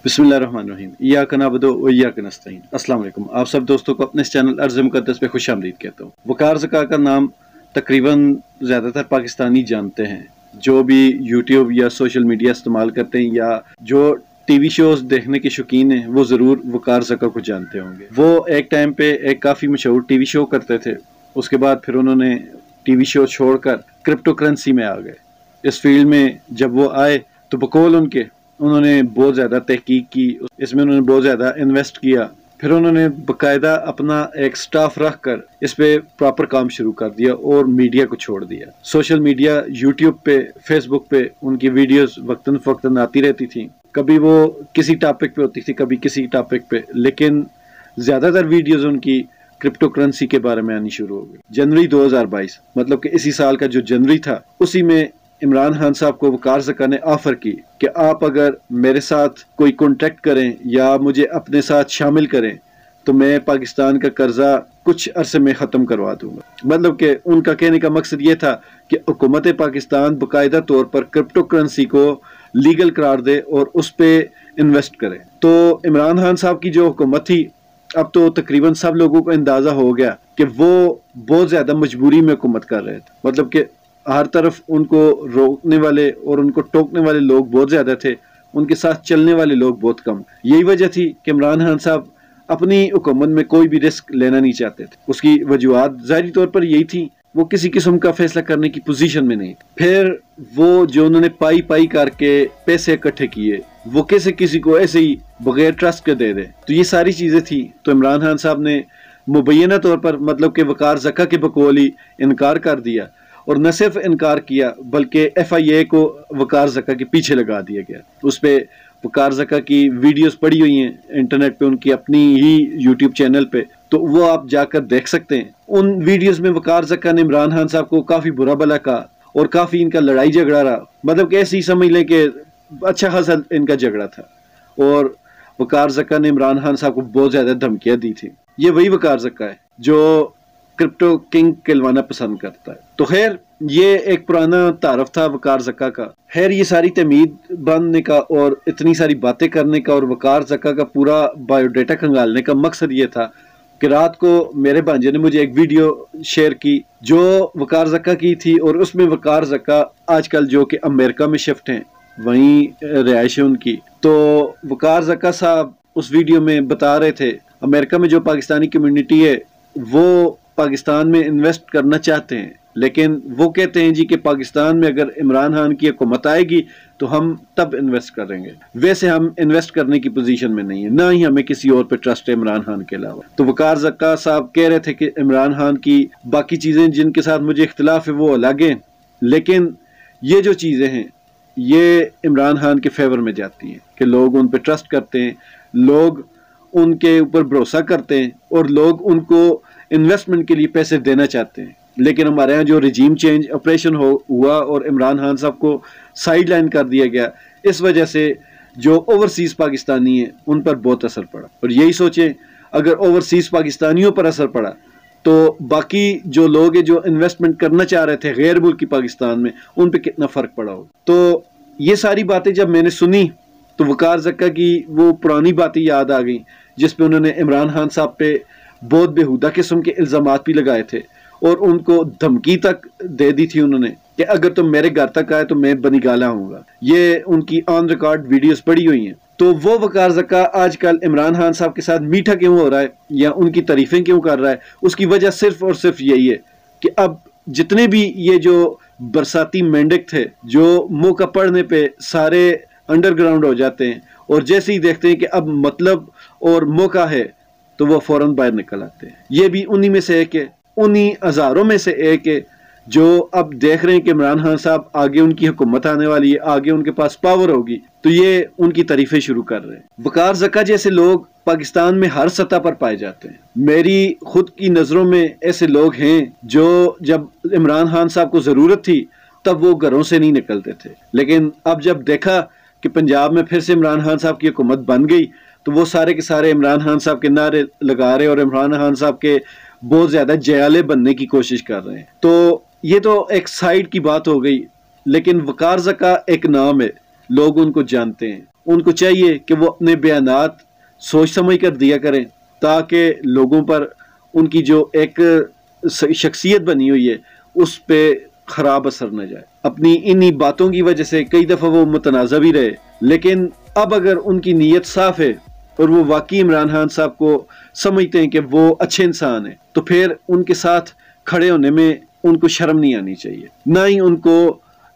बिस्मिल्लाहिर्रहमानिर्रहीम। इय्याका नअबुदु व इय्याका नस्तईन। अस्सलाम वालेकुम। आप सब दोस्तों को अपने इस चैनल अर्ज़ मुक़द्दस पे खुशामदीद कहता हूँ। वक़ार ज़का का नाम तकरीबन ज़्यादातर पाकिस्तानी जानते हैं। जो भी यूट्यूब या सोशल मीडिया इस्तेमाल करते हैं या जो टीवी शोज देखने के शौकीन हैं वो ज़रूर वक़ार ज़का को जानते होंगे। वो एक टाइम पे एक काफ़ी मशहूर टीवी शो करते थे। उसके बाद फिर उन्होंने टीवी शो छोड़कर क्रिप्टो करेंसी में आ गए। इस फील्ड में जब वो आए तो बकौल उन्होंने बहुत ज़्यादा तहकीक की, इसमें उन्होंने बहुत ज़्यादा इन्वेस्ट किया। फिर उन्होंने बाकायदा अपना एक स्टाफ रख कर इस पे प्रॉपर काम शुरू कर दिया और मीडिया को छोड़ दिया। सोशल मीडिया, यूट्यूब पे, फेसबुक पे उनकी वीडियोस वक्तन फ़वक्तन आती रहती थी। कभी वो किसी टॉपिक पे होती थी, कभी किसी टॉपिक पे, लेकिन ज़्यादातर वीडियोस उनकी क्रिप्टो करेंसी के बारे में आनी शुरू हो गई। जनवरी 2022 मतलब कि इसी साल का जो जनवरी था, उसी में इमरान खान साहब को वक़ार ज़का ने ऑफर की कि आप अगर मेरे साथ कोई कॉन्टेक्ट करें या मुझे अपने साथ शामिल करें तो मैं पाकिस्तान का कर्जा कुछ अरसे में ख़त्म करवा दूंगा। मतलब कि उनका कहने का मकसद ये था कि हुकूमत पाकिस्तान बाकायदा तौर पर क्रिप्टो करेंसी को लीगल करार दे और उस पर इन्वेस्ट करे। तो इमरान खान साहब की जो हुकूमत थी, अब तो तकरीबन सब लोगों को अंदाज़ा हो गया कि वो बहुत ज़्यादा मजबूरी में हुकूमत कर रहे थे। मतलब कि हर तरफ उनको रोकने वाले और उनको टोकने वाले लोग बहुत ज़्यादा थे, उनके साथ चलने वाले लोग बहुत कम। यही वजह थी कि इमरान खान साहब अपनी हुकूमत में कोई भी रिस्क लेना नहीं चाहते थे। उसकी वजूहत ज़ाहिरी तौर पर यही थी, वो किसी किस्म का फैसला करने की पोजीशन में नहीं। फिर वो जो उन्होंने पाई पाई करके पैसे इकट्ठे किए, वो कैसे किसी को ऐसे ही बगैर ट्रस्ट के दे दे, तो ये सारी चीज़ें थी। तो इमरान खान साहब ने मुबैना तौर पर मतलब कि वक़ार ज़का के बकौल ही इनकार कर दिया। और न सिर्फ इनकार किया बल्कि FIA को वक़ार ज़का के पीछे लगा दिया गया। उस पर वक़ार ज़का की वीडियोस पड़ी हुई हैं इंटरनेट पे, उनकी अपनी ही यूट्यूब चैनल पे, तो वो आप जाकर देख सकते हैं। उन वीडियोस में वक़ार ज़का ने इमरान खान साहब को काफ़ी बुरा भला कहा और काफ़ी इनका लड़ाई झगड़ा रहा। मतलब कि ऐसे ही समझ लें कि अच्छा खासा इनका झगड़ा था और वक़ार ज़का ने इमरान खान साहब को बहुत ज़्यादा धमकियाँ दी थी। ये वही वक़ार ज़का है जो क्रिप्टो किंग कहलवाना पसंद करता है। तो खैर ये एक पुराना तारफ था वक़ार ज़का का। खैर ये सारी तमीद बांधने का और इतनी सारी बातें करने का और वक़ार ज़का का पूरा बायोडाटा खंगालने का मकसद ये था कि रात को मेरे भांजे ने मुझे एक वीडियो शेयर की जो वक़ार ज़का की थी, और उसमें वक़ार ज़का आजकल जो कि अमेरिका में शिफ्ट हैं, वहीं रिहाइश है उनकी। तो वक़ार ज़का साहब उस वीडियो में बता रहे थे अमेरिका में जो पाकिस्तानी कम्युनिटी है वो पाकिस्तान में इन्वेस्ट करना चाहते हैं, लेकिन वो कहते हैं जी कि पाकिस्तान में अगर इमरान खान की हुकूमत आएगी तो हम तब इन्वेस्ट करेंगे। वैसे हम इन्वेस्ट करने की पोजीशन में नहीं है, ना ही हमें किसी और पे ट्रस्ट है इमरान खान के अलावा। तो वक़ार ज़का साहब कह रहे थे कि इमरान खान की बाकी चीज़ें जिनके साथ मुझे इख्तिलाफ है वो अलग हैं, लेकिन ये जो चीज़ें हैं ये इमरान खान के फेवर में जाती हैं कि लोग उन पर ट्रस्ट करते हैं, लोग उनके ऊपर भरोसा करते हैं और लोग उनको इन्वेस्टमेंट के लिए पैसे देना चाहते हैं। लेकिन हमारे यहाँ जो रिजीम चेंज ऑपरेशन हुआ और इमरान खान साहब को साइड लाइन कर दिया गया, इस वजह से जो ओवरसीज़ पाकिस्तानी हैं उन पर बहुत असर पड़ा। और यही सोचें अगर ओवरसीज़ पाकिस्तानियों पर असर पड़ा तो बाकी जो लोग हैं जो इन्वेस्टमेंट करना चाह रहे थे गैर मुल्की पाकिस्तान में, उन पर कितना फ़र्क पड़ा हो। तो ये सारी बातें जब मैंने सुनी तो वक़ार ज़का की वो पुरानी बातें याद आ गई जिसपे उन्होंने इमरान खान साहब पे बहुत बेहुदा किस्म के इल्ज़ामात भी लगाए थे और उनको धमकी तक दे दी थी उन्होंने कि अगर तुम मेरे घर तक आए तो मैं बनिगाला हूँगा। ये उनकी ऑन रिकॉर्ड वीडियोस पड़ी हुई हैं। तो वो वक़ार ज़का आजकल इमरान खान साहब के साथ मीठा क्यों हो रहा है या उनकी तारीफ़ें क्यों कर रहा है, उसकी वजह सिर्फ और सिर्फ यही है कि अब जितने भी ये जो बरसाती मेंढक थे जो मौका पड़ने पर सारे अंडरग्राउंड हो जाते हैं और जैसे ही देखते हैं कि अब मतलब और मौका है तो वो फौरन बाहर निकल आते हैं। ये भी उन्हीं में से एक है, उन्हीं हज़ारों में से एक है जो अब देख रहे हैं कि इमरान खान साहब आगे उनकी हुकूमत आने वाली है, आगे उनके पास पावर होगी, तो ये उनकी तारीफें शुरू कर रहे हैं। वक़ार ज़का जैसे लोग पाकिस्तान में हर सतह पर पाए जाते हैं। मेरी खुद की नज़रों में ऐसे लोग हैं जो जब इमरान खान साहब को ज़रूरत थी तब वो घरों से नहीं निकलते थे, लेकिन अब जब देखा कि पंजाब में फिर से इमरान खान साहब की हुकूमत बन गई तो वो सारे के सारे इमरान खान साहब के नारे लगा रहे और इमरान खान साहब के बहुत ज़्यादा जयाले बनने की कोशिश कर रहे हैं। तो ये तो एक साइड की बात हो गई, लेकिन वक़ार ज़का एक नाम है, लोग उनको जानते हैं, उनको चाहिए कि वो अपने बयानात सोच समझ कर दिया करें, ताकि लोगों पर उनकी जो एक शख्सियत बनी हुई है उस पर खराब असर न जाए। अपनी इन्हीं बातों की वजह से कई दफ़ा वो मुतनाज़ा भी रहे, लेकिन अब अगर उनकी नीयत साफ है और वो वाकई इमरान खान साहब को समझते हैं कि वो अच्छे इंसान हैं, तो फिर उनके साथ खड़े होने में उनको शर्म नहीं आनी चाहिए, ना ही उनको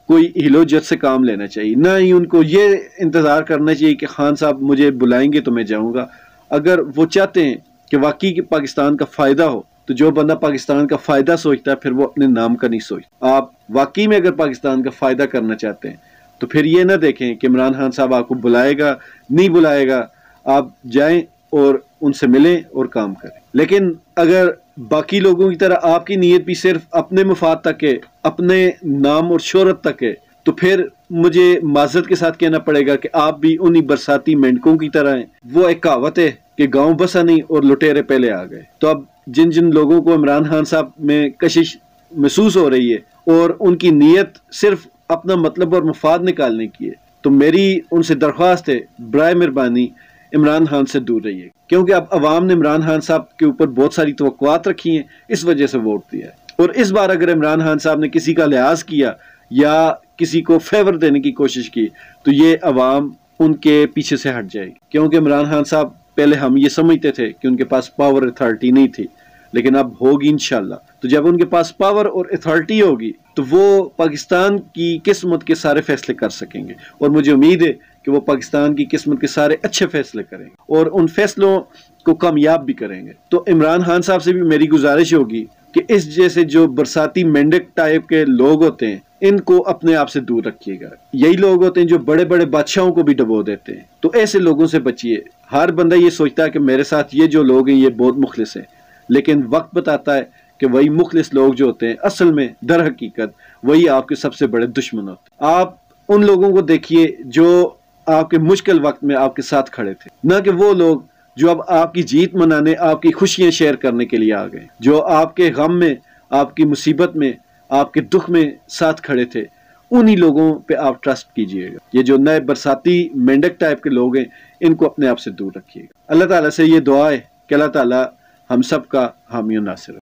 कोई हिलोजत से काम लेना चाहिए, ना ही उनको ये इंतज़ार करना चाहिए कि खान साहब मुझे बुलाएंगे तो मैं जाऊँगा। अगर वो चाहते हैं कि वाकई पाकिस्तान का फ़ायदा हो, तो जो बंदा पाकिस्तान का फ़ायदा सोचता है फिर वो अपने नाम का नहीं सोचता। आप वाकई में अगर पाकिस्तान का फ़ायदा करना चाहते हैं तो फिर ये ना देखें कि इमरान खान साहब आपको बुलाएगा नहीं बुलाएगा, आप जाएं और उनसे मिलें और काम करें। लेकिन अगर बाकी लोगों की तरह आपकी नीयत भी सिर्फ अपने मुफाद तक है, अपने नाम और शोहरत तक है, तो फिर मुझे माजरत के साथ कहना पड़ेगा कि आप भी उन्हीं बरसाती मेंढकों की तरह हैं। वो एक कहावत है कि गांव बसा नहीं और लुटेरे पहले आ गए। तो अब जिन जिन लोगों को इमरान खान साहब में कशिश महसूस हो रही है और उनकी नीयत सिर्फ अपना मतलब और मुफाद निकालने की है, तो मेरी उनसे दरख्वास्त है, बराए मेहरबानी इमरान खान से दूर रहिए, क्योंकि अब अवाम ने इमरान खान साहब के ऊपर बहुत सारी तवक्कुआत रखी हैं, इस वजह से वोट दिया है। और इस बार अगर इमरान खान साहब ने किसी का लिहाज किया या किसी को फेवर देने की कोशिश की, तो ये अवाम उनके पीछे से हट जाएगी। क्योंकि इमरान खान साहब पहले हम ये समझते थे कि उनके पास पावर अथॉरिटी नहीं थी, लेकिन अब होगी इंशाल्लाह। तो जब उनके पास पावर और अथॉरिटी होगी तो वो पाकिस्तान की किस्मत के सारे फैसले कर सकेंगे, और मुझे उम्मीद है कि वो पाकिस्तान की किस्मत के सारे अच्छे फैसले करेंगे और उन फैसलों को कामयाब भी करेंगे। तो इमरान खान साहब से भी मेरी गुजारिश होगी कि इस जैसे जो बरसाती मेंढक टाइप के लोग होते हैं, इनको अपने आप से दूर रखिएगा। यही लोग होते हैं जो बड़े बड़े बादशाहों को भी डबो देते हैं, तो ऐसे लोगों से बचिए। हर बंदा ये सोचता है कि मेरे साथ ये जो लोग हैं ये बहुत मुखलिस हैं, लेकिन वक्त बताता है कि वही मुखलिस लोग जो होते हैं असल में दर हकीकत वही आपके सबसे बड़े दुश्मन होते हैं। आप उन लोगों को देखिए जो आपके मुश्किल वक्त में आपके साथ खड़े थे, ना कि वो लोग जो अब आपकी जीत मनाने, आपकी खुशियां शेयर करने के लिए आ गए, जो आपके गम में, आपकी मुसीबत में, आपके दुख में साथ खड़े थे। उन्हीं लोगों पे आप ट्रस्ट कीजिएगा। ये जो नए बरसाती मेंढक टाइप के लोग हैं, इनको अपने आप से दूर रखिएगा। अल्लाह ताला से ये दुआ है कि अल्लाह ताला हम सब का हामी और नासिर।